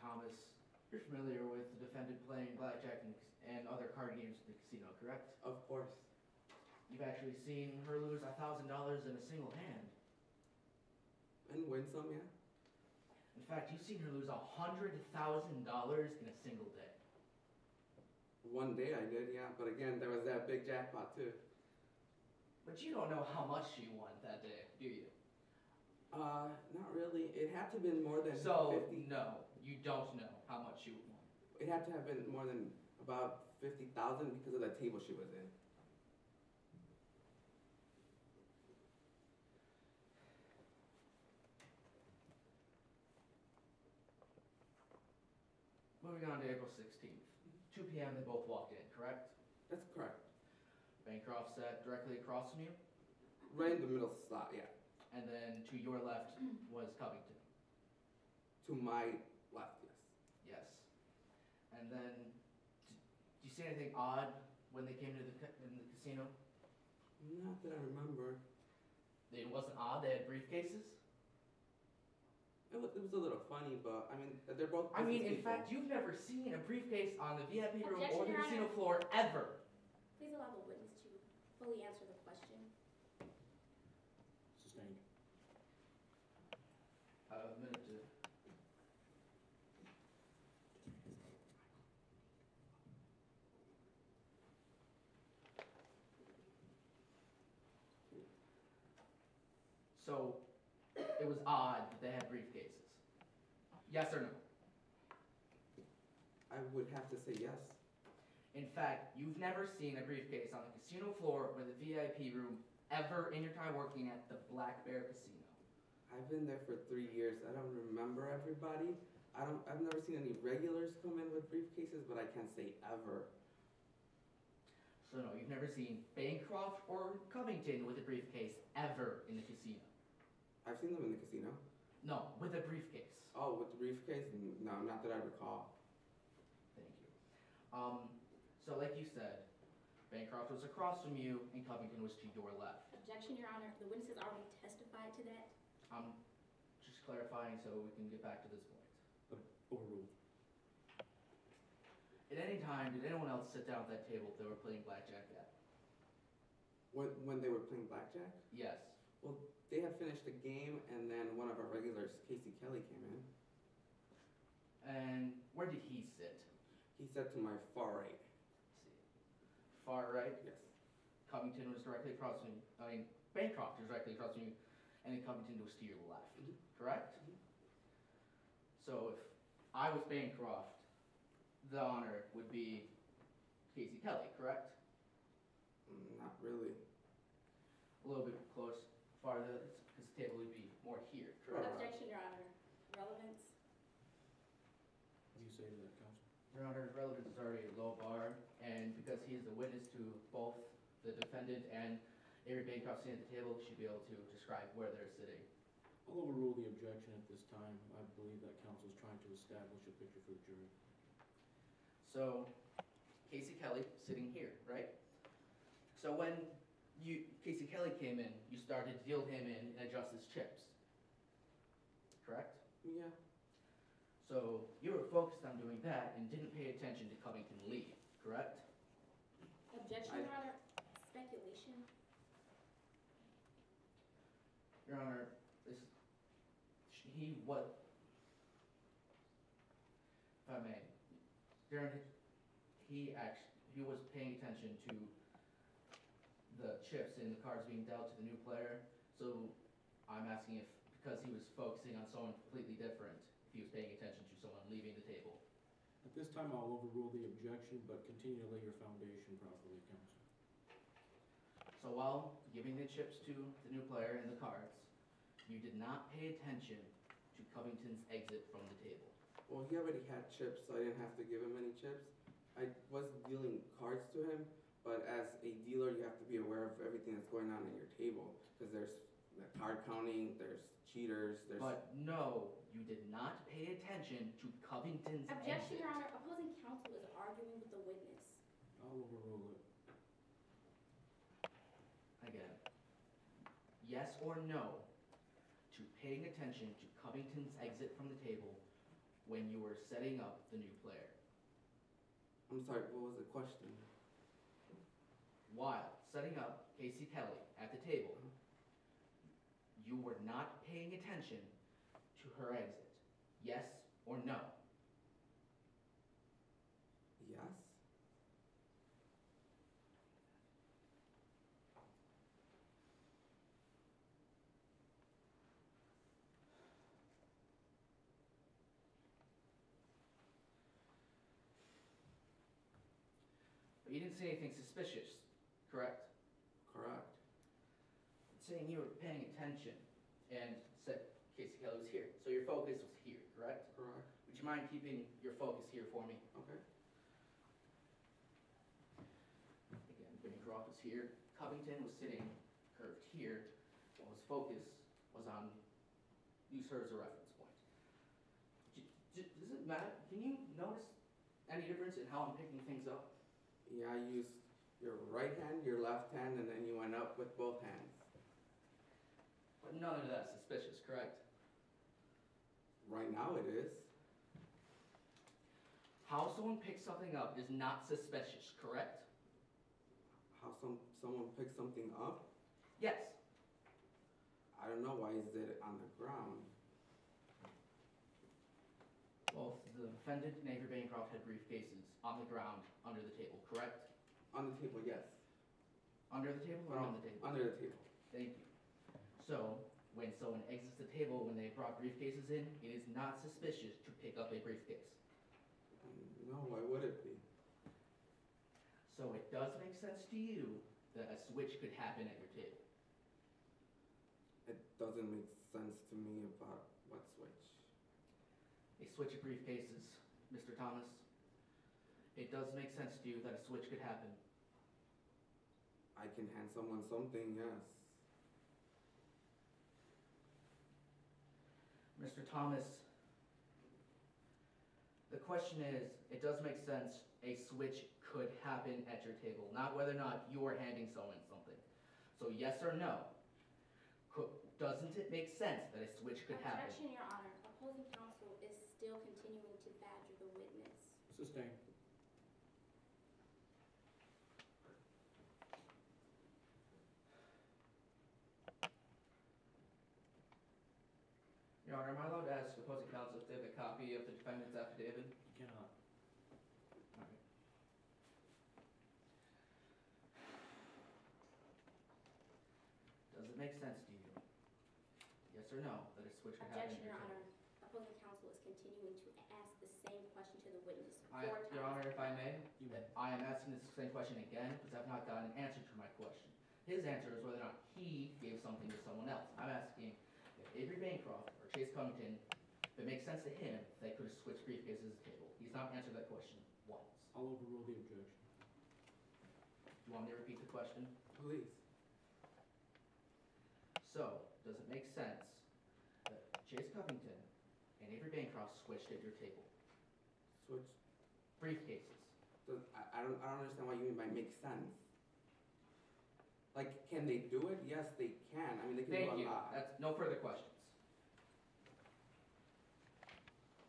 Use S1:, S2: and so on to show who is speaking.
S1: Thomas, you're familiar with the defendant playing blackjack and other card games at the casino, correct?
S2: Of course.
S1: You've actually seen her lose $1,000 in a single hand.
S2: And win some, yeah?
S1: In fact, you've seen her lose $100,000 in a single day.
S2: One day I did, yeah. But again, there was that big jackpot too.
S1: But you don't know how much she won that day, do you?
S2: Not really. It had to have been more than
S1: So,
S2: 50.
S1: no, you don't know how much she won.
S2: It had to have been more than about 50,000 because of the table she was in.
S1: Moving on to April 16th. 2 p.m. they both walked in, correct?
S2: That's correct.
S1: Bancroft sat directly across from you,
S2: Right in the middle slot, yeah.
S1: and then to your left was Covington.
S2: To my left, yes.
S1: Yes. And then, do you see anything odd when they came to in the casino?
S2: Not that I remember.
S1: It wasn't odd, they had briefcases?
S2: It was a little funny, but I mean, they're both.
S1: I mean,
S2: business
S1: in
S2: people.
S1: fact, you've never seen a briefcase on the VIP room
S3: Objection,
S1: or the
S3: Your
S1: casino
S3: Honor.
S1: floor ever.
S3: Please allow the witness to fully answer the question.
S4: Sustained.
S1: A minute to... So, it was odd that they had briefcases. Yes or no?
S2: I would have to say yes.
S1: In fact, you've never seen a briefcase on the casino floor or the VIP room ever in your time working at the Black Bear Casino.
S2: I've been there for 3 years. I don't remember everybody. I've never seen any regulars come in with briefcases, but I can't say ever.
S1: So no, you've never seen Bancroft or Covington with a briefcase ever in the casino.
S2: I've seen them in the casino.
S1: No, with a briefcase.
S2: Oh, with the briefcase? No, not that I recall.
S1: Thank you. So like you said, Bancroft was across from you and Covington was to your left.
S3: Objection, Your Honor. The witness has already testified to that.
S1: I'm just clarifying so we can get back to this point.
S4: Overruled.
S1: At any time, did anyone else sit down at that table if they were playing blackjack at?
S2: When they were playing blackjack?
S1: Yes.
S2: Well, they had finished the game, and then one of our regulars, Casey Kelly, came in.
S1: And where did he sit?
S2: He said to my far right.
S1: Let's see. Far right?
S2: Yes.
S1: Covington was directly across from you. I mean, Bancroft was directly across from you, and then Covington was to your left.
S2: Mhm.
S1: Correct?
S2: Mhm.
S1: So if I was Bancroft, the honor would be Casey Kelly, correct?
S2: Not really.
S1: A little bit close, farther, because the table would be more here, correct?
S3: Objection, Your Honor. Relevance.
S4: What do you say to that, counsel?
S1: Your Honor, relevance is already a low bar, and because he is the witness to both the defendant and Avery Bancroft sitting at the table, he should be able to describe where they're sitting.
S4: I'll overrule the objection at this time. I believe that counsel is trying to establish a picture for the jury.
S1: So, Casey Kelly sitting here, right? So when Casey Kelly came in, you started to deal him in and adjust his chips, correct?
S2: Yeah.
S1: So you were focused on doing that and didn't pay attention to Covington leave, correct?
S3: Objection, Your Honor. Speculation.
S1: Your Honor, if I may, he was paying attention to the chips and the cards being dealt to the new player. So I'm asking if, because he was focusing on someone completely different, if he was paying attention to someone leaving the table.
S4: At this time, I'll overrule the objection, but continue to lay your foundation properly, counsel.
S1: So while giving the chips to the new player and the cards, you did not pay attention to Covington's exit from the table.
S2: Well, he already had chips, so I didn't have to give him any chips. I was dealing cards to him, but as a dealer, you have to be aware of everything that's going on at your table, because there's the card counting, there's cheaters, there's...
S1: But no, you did not pay attention to Covington's
S3: Objection,
S1: exit.
S3: Your Honor. Opposing counsel is arguing with the witness.
S4: I'll overrule it.
S1: Again, yes or no to paying attention to Covington's exit from the table when you were setting up the new player.
S2: I'm sorry, what was the question?
S1: While setting up Casey Kelly at the table, you were not paying attention to her exit. Yes or no?
S2: Yes?
S1: But you didn't say anything suspicious, correct?
S2: Correct.
S1: Saying you were paying attention and said Casey Kelly was here. So your focus was here, correct?
S2: Correct.
S1: Would you mind keeping your focus here for me?
S2: Okay.
S1: Again, Bancroft was here. Covington was sitting curved here, while his focus was on, use her as a reference point. Does it matter? Can you notice any difference in how I'm picking things up?
S2: Yeah, I used your right hand, your left hand, and then you went up with both hands.
S1: But none of that's suspicious, correct?
S2: Right now it is.
S1: How someone picks something up is not suspicious, correct?
S2: How someone picks something up?
S1: Yes.
S2: I don't know, why is it on the ground?
S1: Both the defendant and Avery Bancroft had briefcases on the ground under the table, correct?
S2: On the table, yes.
S1: Under the table or on the table?
S2: Under the table.
S1: Thank you. So, when someone exits the table when they brought briefcases in, it is not suspicious to pick up a briefcase.
S2: No, why would it be?
S1: So it does make sense to you that a switch could happen at your table.
S2: It doesn't make sense to me about what switch.
S1: A switch of briefcases, Mr. Thomas. It does make sense to you that a switch could happen.
S2: I can hand someone something, yes.
S1: Mr. Thomas, the question is, it does make sense a switch could happen at your table, not whether or not you are handing someone something. So yes or no, doesn't it make sense that a switch could happen?
S3: Objection, Your Honor. Opposing counsel is still continuing to badger the witness.
S4: Sustained.
S1: Your Honor, am I allowed to ask opposing counsel if they have a copy of the defendant's affidavit?
S4: You cannot.
S1: All right. Does it make sense to you? Yes or no, that a switch could happen?
S3: Objection, Your Honor. Opposing counsel is continuing to ask the same question to the witness
S1: I,
S3: 4 times.
S1: Your Honor, if I may,
S4: You may.
S1: I am asking this same question again because I've not gotten an answer to my question. His answer is whether or not he gave something to someone else. I'm asking if Avery Bancroft or Chase Covington, if it makes sense to him, they could have switched briefcases at the table. He's not answered that question once.
S4: I'll overrule the objection.
S1: Do you want me to repeat the question?
S2: Please.
S1: So, does it make sense that Chase Covington and Avery Bancroft switched at your table?
S2: Switch.
S1: Briefcases.
S2: I don't understand what you mean by make sense. Like, can they do it? Yes, they can. I mean, they can
S1: Thank
S2: do
S1: you.
S2: a lot.
S1: That's no further questions.